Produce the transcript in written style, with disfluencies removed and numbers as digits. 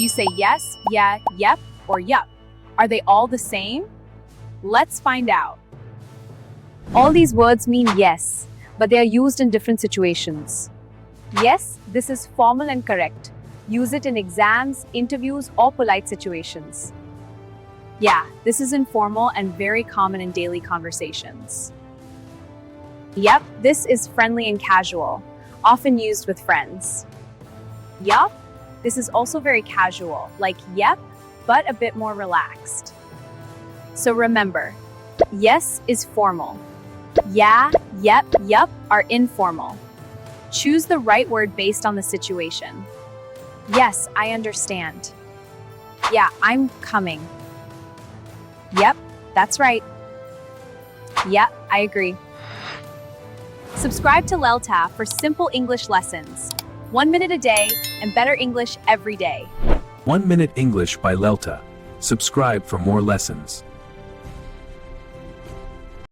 you say yes, yeah, yep, or yup? Are they all the same? Let's find out. All these words mean yes, but they are used in different situations. Yes, this is formal and correct. Use it in exams, interviews, or polite situations. Yeah, this is informal and very common in daily conversations. Yep, this is friendly and casual, often used with friends. Yup, this is also very casual, like yep, but a bit more relaxed. So remember, yes is formal. Yeah, yep, yup are informal. Choose the right word based on the situation. Yes, I understand. Yeah, I'm coming. Yep, that's right. Yep, I agree. Subscribe to LELTA for simple English lessons. 1 minute a day and better English every day. 1 Minute English by LELTA. Subscribe for more lessons.